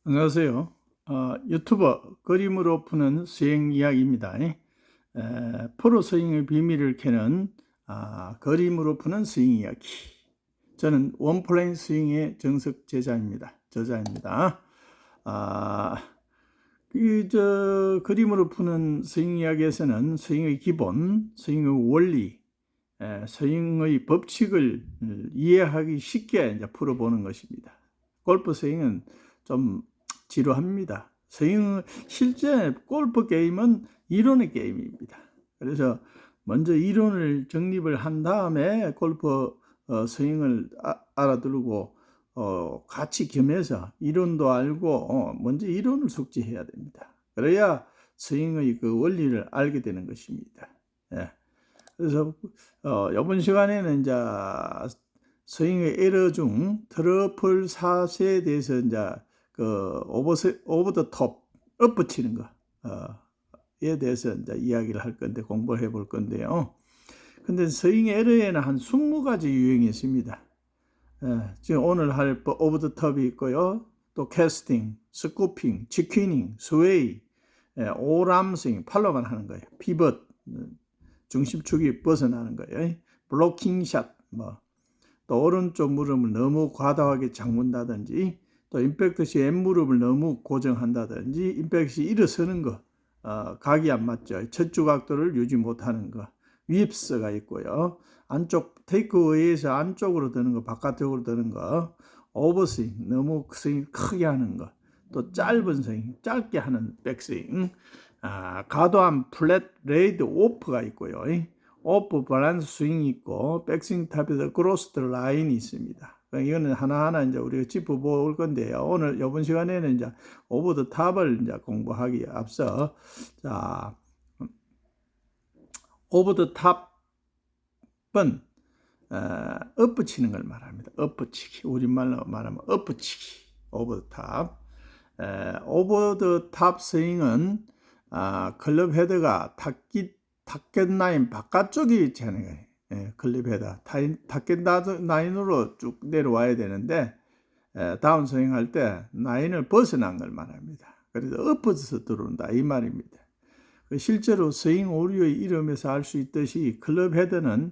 안녕하세요. 유튜버 그림으로 푸는 스윙 이야기입니다. 프로 스윙의 비밀을 캐는 그림으로 푸는 스윙 이야기. 저는 원플레인 스윙의 정석 저자입니다. 아, 그림으로 푸는 스윙 이야기에서는 스윙의 기본, 스윙의 원리, 스윙의 법칙을 이해하기 쉽게 이제 풀어보는 것입니다. 골프 스윙은 좀 지루합니다. 실제 골프 게임은 이론의 게임입니다. 그래서 먼저 이론을 정립을 한 다음에 골프 스윙을 알아두고 같이 겸해서 이론도 알고 먼저 이론을 숙지해야 됩니다. 그래야 스윙의 그 원리를 알게 되는 것입니다. 예. 그래서 이번 시간에는 이제 스윙의 에러 중 트러플 샷에 대해서 이제 그 오버 더 톱, 엎붙이는 거에 대해서 이제 이야기를 할 건데 공부를 해볼 건데요. 근데 스윙 에러에는 한 20가지 유형이 있습니다. 지금 오늘 할 오버 더 톱이 있고요. 또 캐스팅, 스쿠핑, 치퀴닝, 스웨이, 오람 스윙, 팔로만 하는 거예요. 피벗, 중심축이 벗어나는 거예요. 블로킹 샷, 또 오른쪽 무릎을 너무 과다하게 잠근다든지, 또 임팩트 시 왼무릎을 너무 고정한다든지, 임팩트 시 일어서는 거, 각이 안 맞죠. 척추 각도를 유지 못하는 거, 윕스가 있고요. 안쪽 테이크어웨이에서 안쪽으로 드는 거, 바깥쪽으로 드는 거, 오버스윙, 너무 스윙 크게 하는 거, 또 짧은 스윙, 짧게 하는 백스윙, 과도한 플랫 레이드 오프가 있고요. 오프 밸런스 스윙이 있고 백스윙 탑에서 크로스 라인이 있습니다. 이거는 하나하나 이제 우리가 짚어볼 건데요. 오늘 이번 시간에는 이제 오버 더 탑을 이제 공부하기에 앞서 자, 오버 더 탑은 엎붙이는 걸 말합니다. 엎붙이기. 우리말로 말하면 엎붙이기. 오버 더 탑. 오버 더 탑 스윙은 클럽 헤드가 타겟 라인 바깥쪽이 되는 거예요. 클럽 헤드 타겟 라인으로 쭉 내려와야 되는데 다운 스윙 할 때 라인을 벗어난 걸 말합니다. 그래서 엎어져서 들어온다 이 말입니다. 실제로 스윙 오류의 이름에서 알 수 있듯이 클럽 헤드는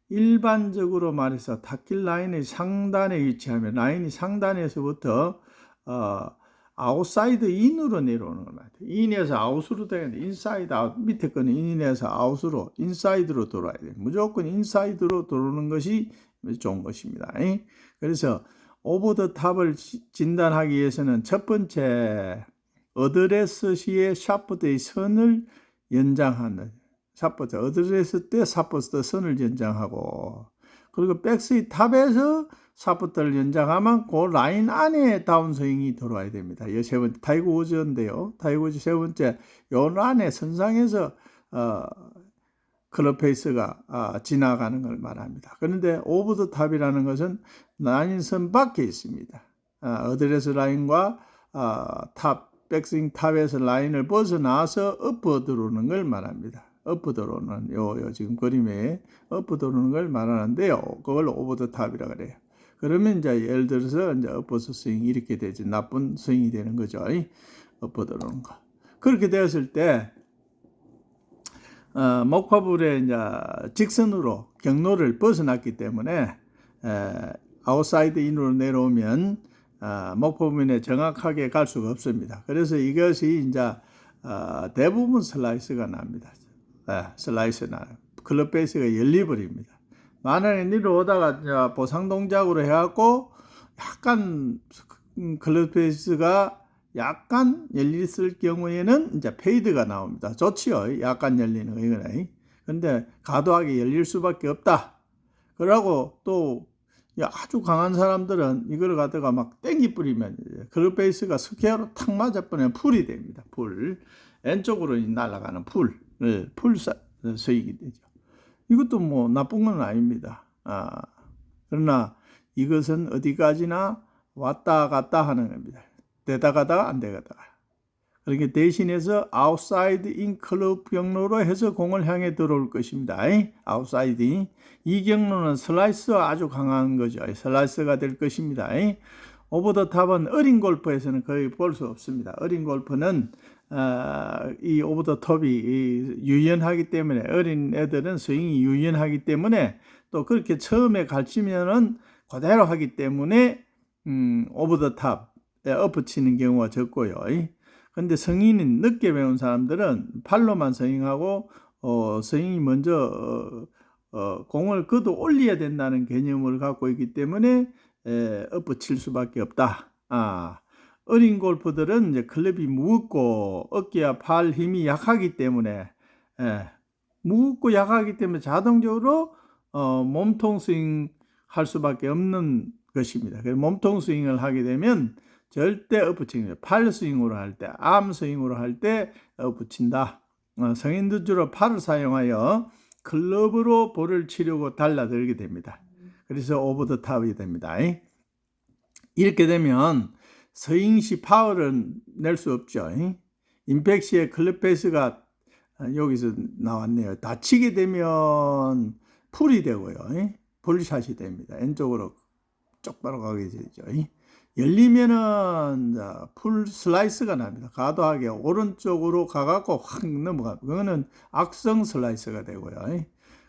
일반적으로 말해서 타깃 라인의 상단에 위치하면 라인이 상단에서부터 아웃사이드 인으로 내려오는 것 같아요. 인에서 아웃으로 되는데 인사이드 아웃, 밑에 거는 인에서 아웃으로 인사이드로 돌아야 돼요. 무조건 인사이드로 들어오는 것이 좋은 것입니다. 그래서 오버 더 탑을 진단하기 위해서는 첫 번째 어드레스 시에 샤프트의 선을 연장하는 샤프트 어드레스 때 샤프트 선을 연장하고 그리고 백스윙 탑에서 샤프트를 연장하면 그 라인 안에 다운스윙이 들어와야 됩니다. 이 세 번째 타이거 우즈인데요. 타이거 우즈 세 번째 요 안에 선상에서 클럽 페이스가 지나가는 걸 말합니다. 그런데 오버 더 탑이라는 것은 라인선 밖에 있습니다. 어드레스 라인과 탑 백스윙 탑에서 라인을 벗어나서 엎어 들어오는 걸 말합니다. 엎어 들어오는 요 지금 그림에 엎어 들어오는 걸 말하는데요. 그걸 오버 더 탑이라 그래요. 그러면 이제 예를 들어서 이제 엎어서 스윙이 이렇게 되지 나쁜 스윙이 되는 거죠. 엎어 들어오는 거. 그렇게 되었을 때 목파불에 이제 직선으로 경로를 벗어났기 때문에 아웃사이드 인으로 내려오면 목표면에 정확하게 갈 수가 없습니다. 그래서 이것이 이제 대부분 슬라이스가 납니다. 슬라이스 나요. 클럽 베이스가 열려버립니다. 만약에 내려오다가 보상 동작으로 해갖고 약간 클럽 베이스가 약간 열렸을 경우에는 이제 페이드가 나옵니다. 좋지요. 약간 열리는 거 이거는. 근데 과도하게 열릴 수밖에 없다. 그러고 또 아주 강한 사람들은 이걸 갖다가 막 땡기 뿌리면 클럽 베이스가 스퀘어로 탁 맞아버리면 풀이 됩니다. 풀. 왼쪽으로 날아가는 풀 스윙이 되죠. 이것도 뭐 나쁜 건 아닙니다. 그러나 이것은 어디까지나 왔다 갔다 하는 겁니다. 되다 가다가 안 되다가. 그러니까 대신해서 아웃사이드 인 클럽 경로로 해서 공을 향해 들어올 것입니다. 아웃사이드 이 경로는 슬라이스가 아주 강한 거죠. 슬라이스가 될 것입니다. 오버 더 탑은 어린 골프에서는 거의 볼 수 없습니다. 어린 골프는 이 오버 더 탑이 유연하기 때문에, 어린 애들은 스윙이 유연하기 때문에, 또 그렇게 처음에 가르치면은 그대로 하기 때문에 오버 더 탑에 엎어치는 경우가 적고요. 근데 성인인 늦게 배운 사람들은 팔로만 스윙하고 스윙이 먼저 공을 걷어 올려야 된다는 개념을 갖고 있기 때문에 엎어칠 수밖에 없다. 어린 골퍼들은 이제 클럽이 무겁고 어깨와 팔 힘이 약하기 때문에 무겁고 약하기 때문에 자동적으로 몸통 스윙 할 수밖에 없는 것입니다. 그래서 몸통 스윙을 하게 되면 절대 엎어치는 팔 스윙으로 할 때, 암 스윙으로 할 때 엎어친다. 성인들 주로 팔을 사용하여 클럽으로 볼을 치려고 달라들게 됩니다. 그래서 오버 더 탑이 됩니다. 이렇게 되면 스윙 시 파워를 낼 수 없죠. 임팩 시에 클럽 페이스가 여기서 나왔네요. 다치게 되면 풀이 되고요. 풀샷이 됩니다. 왼쪽으로 쪽바로 가게 되죠. 열리면은 풀 슬라이스가 납니다. 과도하게 오른쪽으로 가갖고 확 넘어가. 그거는 악성 슬라이스가 되고요.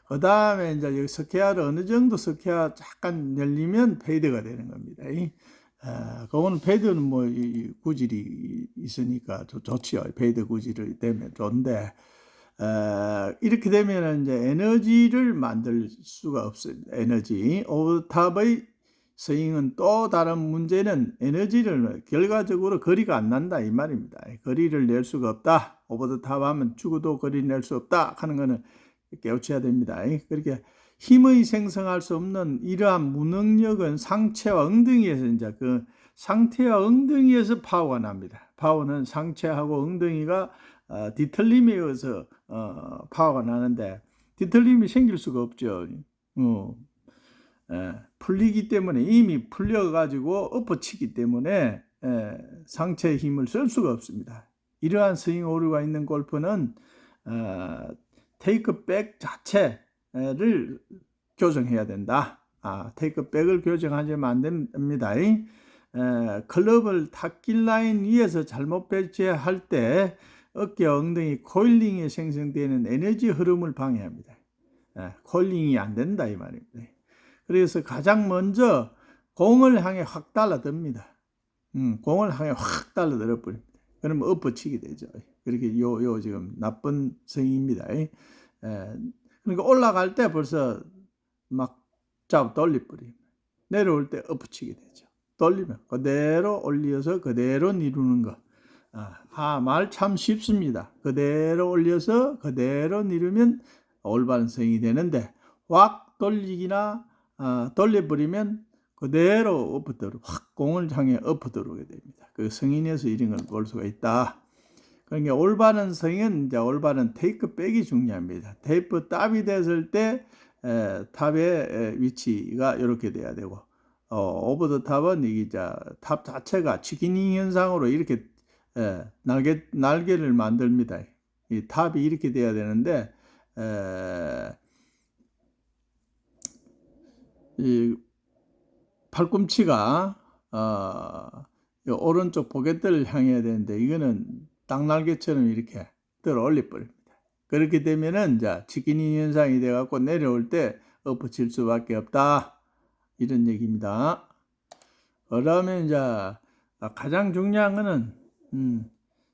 그 다음에 이제 여기 스퀘어를 어느 정도 스퀘어 잠깐 열리면 페이드가 되는 겁니다. 그거는 페이드는 뭐 구질이 있으니까 좋지요. 페이드 구질이 되면 좋은데, 이렇게 되면 이제 에너지를 만들 수가 없습니다. 에너지. 오버탑의 스윙은 또 다른 문제는 에너지를 결과적으로 거리가 안 난다 이 말입니다. 거리를 낼 수가 없다. 오버 더 탑 하면 죽어도 거리 낼 수 없다 하는 거는 깨우쳐야 됩니다. 그렇게 힘의 생성할 수 없는 이러한 무능력은 상체와 엉덩이에서 이제 그 상태와 엉덩이에서 파워가 납니다. 파워는 상체하고 엉덩이가 뒤틀림에 의해서 파워가 나는데 뒤틀림이 생길 수가 없죠. 풀리기 때문에 이미 풀려가지고 엎어치기 때문에 상체의 힘을 쓸 수가 없습니다. 이러한 스윙 오류가 있는 골프는 테이크백 자체를 교정해야 된다. 테이크백을 교정하지만 안 됩니다. 클럽을 탑길 라인 위에서 잘못 배치할 때 어깨, 엉덩이, 코일링에 생성되는 에너지 흐름을 방해합니다. 코일링이 안 된다 이 말입니다. 그래서 가장 먼저 공을 향해 확 달라듭니다. 공을 향해 확 달라들어 버립니다. 그러면 엎어치게 되죠. 그렇게 요 지금 나쁜 성입니다. 그러니까 올라갈 때 벌써 막 잡아 돌려버립니다. 내려올 때 엎어치게 되죠. 돌리면 그대로 올려서 그대로 이루는 거. 말 참 쉽습니다. 그대로 올려서 그대로 이루면 올바른 스윙이 되는데 확 돌리기나 돌려버리면 그대로 확 공을 향해 엎어들어오게 됩니다. 그 성인에서 이런 걸 볼 수가 있다. 그러니까 올바른 스윙은 이제 올바른 테이크백이 중요합니다. 테이프 탑이 됐을 때 탑의 위치가 이렇게 돼야 되고 오버 더 탑은 이제 탑 자체가 치킨닝 현상으로 이렇게 날개를 만듭니다. 이 탑이 이렇게 돼야 되는데 이 팔꿈치가 오른쪽 포켓들을 향해야 되는데 이거는 땅날개처럼 이렇게 들어 올려 버립니다. 그렇게 되면은 이제 치킨닝 현상이 돼 갖고 내려올 때 엎어칠 수밖에 없다 이런 얘기입니다. 그러면 이제 가장 중요한 거는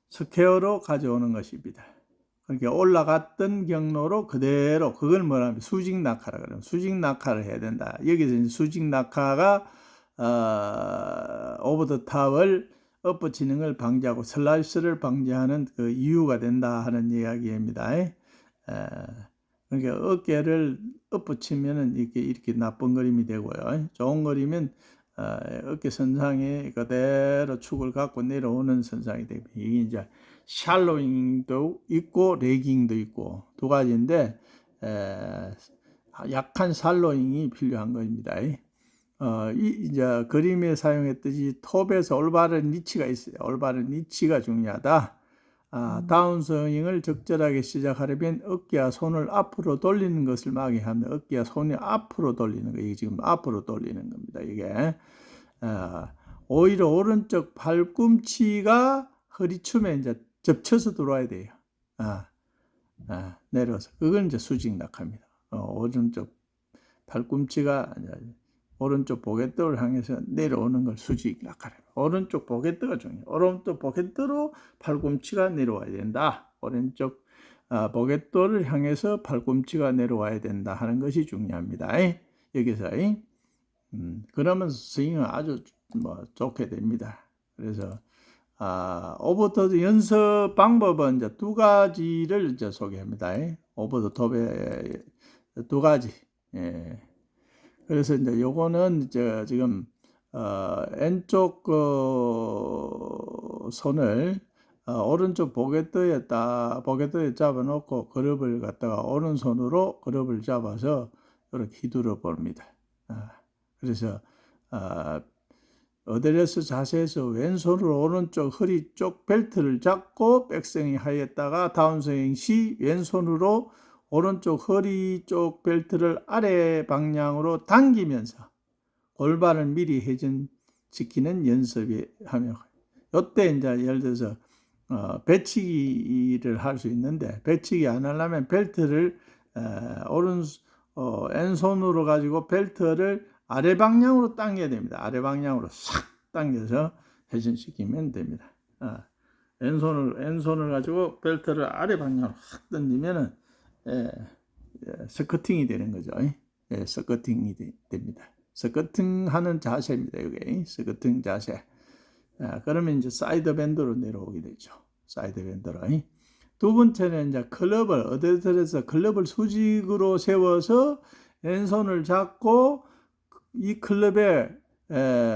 스퀘어로 가져오는 것입니다. 그러니까 올라갔던 경로로 그대로 그걸 뭐라면 수직 낙하라 그러면 수직 낙하를 해야 된다. 여기서 이제 수직 낙하가 오버 더 탑을 엎어치는 걸 방지하고 슬라이스를 방지하는 그 이유가 된다 하는 이야기입니다. 그러니까 어깨를 엎어치면은 이렇게 나쁜 그림이 되고요. 좋은 그림은 어깨 선상에 그대로 축을 갖고 내려오는 선상이 됩니다. 이게 이제 샬로잉도 있고 레깅도 있고 두 가지인데 약한 샬로잉이 필요한 겁니다. 이제 그림에 사용했듯이 톱에서 올바른 위치가 있어요. 올바른 위치가 중요하다. 다운스윙을 적절하게 시작하려면 어깨와 손을 앞으로 돌리는 것을 막아야 합니다. 어깨와 손이 앞으로 돌리는 거, 이게 지금 앞으로 돌리는 겁니다. 이게 오히려 오른쪽 팔꿈치가 허리춤에 이제 접쳐서 들어와야 돼요. 내려서. 그건 이제 수직 낙하입니다. 오른쪽 팔꿈치가 오른쪽 보갯돌을 향해서 내려오는 걸 수직 낙하래요. 오른쪽 보갯돌가 중요해요. 오른쪽 보갯돌로 팔꿈치가 내려와야 된다. 오른쪽 보갯돌을 향해서 팔꿈치가 내려와야 된다 하는 것이 중요합니다. 여기서 그러면 스윙은 아주 좋게 됩니다. 그래서 오버 더 톱 연습 방법은 이제 두 가지를 이제 소개합니다. 오버 더 톱의 두 가지. 그래서 이제 요거는 이제 지금 왼쪽 손을 오른쪽 보갯도에 잡아놓고 그립을 갖다가 오른손으로 그립을 잡아서 이렇게 휘두르 봅니다. 그래서 어드레스 자세에서 왼손으로 오른쪽 허리 쪽 벨트를 잡고 백스윙 하였다가 다운스윙 시 왼손으로 오른쪽 허리 쪽 벨트를 아래 방향으로 당기면서 골반을 미리 회전시키는 연습이 하며, 이때 이제 예를 들어서 배치기를 할 수 있는데, 배치기 안 하려면 벨트를 왼손으로 가지고 벨트를 아래 방향으로 당겨야 됩니다. 아래 방향으로 싹 당겨서 회전시키면 됩니다. 왼손을 가지고 벨트를 아래 방향으로 싹 던지면은 스쿼팅이 되는 거죠. 스쿼팅이 됩니다. 스쿼팅 하는 자세입니다. 이게 스쿼팅 자세. 그러면 이제 사이드 밴드로 내려오게 되죠. 사이드 밴드로. 두 번째는 이제 클럽을 어드레스에서 클럽을 수직으로 세워서 왼손을 잡고 이 클럽에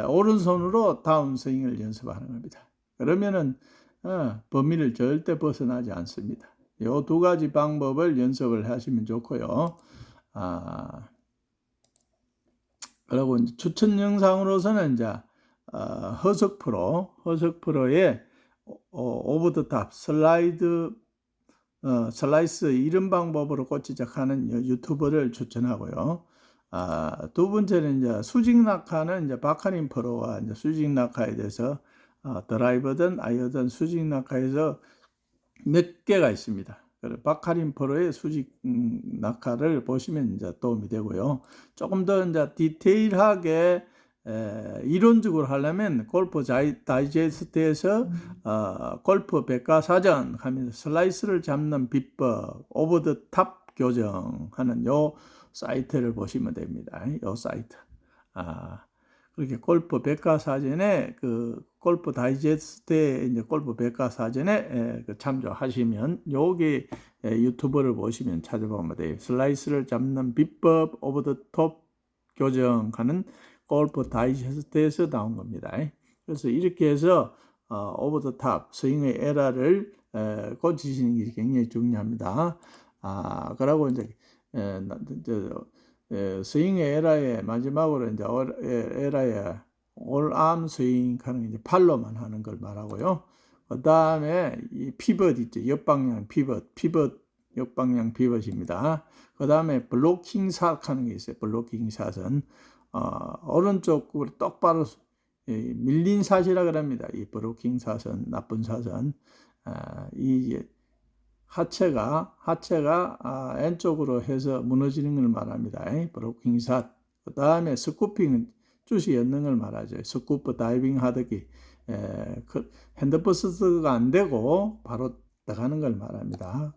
오른손으로 다운스윙을 연습하는 겁니다. 그러면은 범위를 절대 벗어나지 않습니다. 이 두 가지 방법을 연습을 하시면 좋고요. 그리고 이제 추천 영상으로서는 이제 허석 프로의 오버 더 탑 슬라이스 이런 방법으로 고치작하는 유튜버를 추천하고요. 두 번째는 이제 수직 낙하는 이제 박하림 프로와 이제 수직 낙하에 대해서 드라이버든 아이어든 수직 낙하에서 몇 개가 있습니다. 박하림 프로의 수직 낙하를 보시면 이제 도움이 되고요. 조금 더 이제 디테일하게 이론적으로 하려면 골프 다이제스트에서 골프 백과사전 하면서 슬라이스를 잡는 비법, 오버 더 탑 교정하는 요 사이트를 보시면 됩니다. 요 사이트. 그렇게 골프 백과사전에 그 골프 다이제스트에 이제 골프 백과사전에 참조하시면 여기 유튜브를 보시면 찾아보면 돼요. 슬라이스를 잡는 비법, 오버 더 톱 교정하는 골프 다이제스트에서 나온 겁니다. 그래서 이렇게 해서 오버 더 탑 스윙의 에러를 고치시는 게 굉장히 중요합니다. 그러고 이제 스윙의 에러의 마지막으로 이제 에러의 올암 스윙 하는 이제 팔로만 하는 걸 말하고요. 그 다음에 이 피벗 있죠. 역방향 피벗 역방향 피벗입니다. 그 다음에 블로킹 샷 하는 게 있어요. 블로킹 샷은 오른쪽으로 똑바로 밀린 샷이라 그럽니다. 이 블로킹 샷은 나쁜 샷은 이 하체가 왼쪽으로 해서 무너지는 걸 말합니다. 블로킹 샷. 그 다음에 스쿠핑은 쭈시 였는 걸 말하죠. 스쿠프 다이빙 하듯이 핸드퍼스트가 안 되고 바로 나가는 걸 말합니다.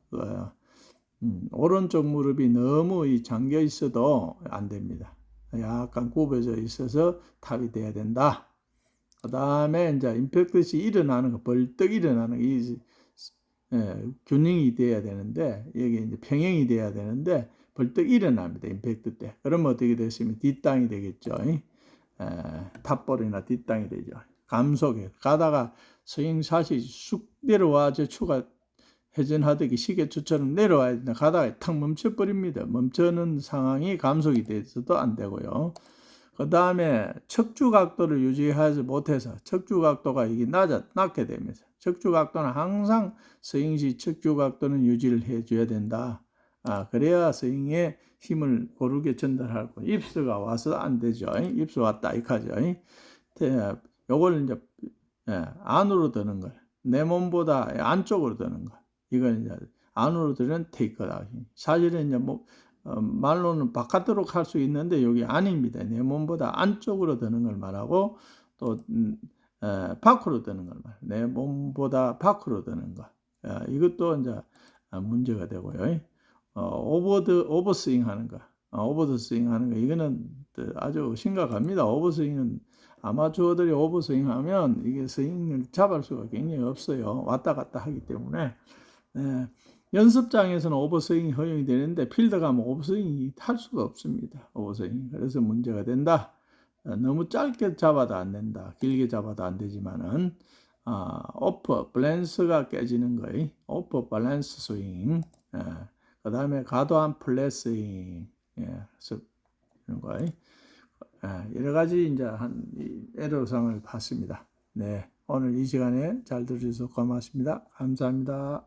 오른쪽 무릎이 너무 잠겨 있어도 안 됩니다. 약간 굽어져 있어서 탑이 돼야 된다. 그 다음에 이제 임팩트시 일어나는 거, 벌떡 일어나는 이 균형이 돼야 되는데, 여기 이제 평행이 돼야 되는데, 벌떡 일어납니다. 임팩트 때. 그러면 어떻게 됐으면 뒷땅이 되겠죠. 탑볼이나 뒷땅이 되죠. 감속에 가다가 스윙샷이 쑥 내려와 저 추가 회전하듯이 시계추처럼 내려와야 된다. 가다가 탁 멈춰버립니다. 멈추는 상황이 감속이 돼서도 안 되고요. 그 다음에 척추 각도를 유지하지 못해서 척추 각도가 이게 낮게 되면서 척추 각도는 항상 스윙 시 척추 각도는 유지를 해줘야 된다. 그래야 스윙에 힘을 고르게 전달하고 입수가 와서 안 되죠. 입수 왔다 이카죠. 요걸 이제 안으로 드는 걸, 내 몸보다 안쪽으로 드는 거, 이걸 이제 안으로 드는 테이크다. 사실은 이제 뭐 말로는 바깥으로 갈 수 있는데 여기 아닙니다. 내 몸보다 안쪽으로 드는 걸 말하고 또 밖으로 드는 걸 말. 내 몸보다 밖으로 드는 거. 이것도 이제 문제가 되고요. 오버스윙 하는 거. 오버스윙 하는 거. 이거는 아주 심각합니다. 오버스윙은 아마추어들이 오버스윙 하면 이게 스윙을 잡을 수가 굉장히 없어요. 왔다 갔다 하기 때문에. 연습장에서는 오버스윙이 허용이 되는데 필드 가면 오버스윙이 탈 수가 없습니다. 오버스윙. 그래서 문제가 된다. 너무 짧게 잡아도 안 된다. 길게 잡아도 안 되지만은 오퍼 밸런스가 깨지는 거예요. 오퍼 밸런스 스윙. 그 다음에 과도한 플랫 스윙. 이런 거. 여러 가지 이제 한 애로사항을 봤습니다. 네, 오늘 이 시간에 잘 들어주셔서 고맙습니다. 감사합니다.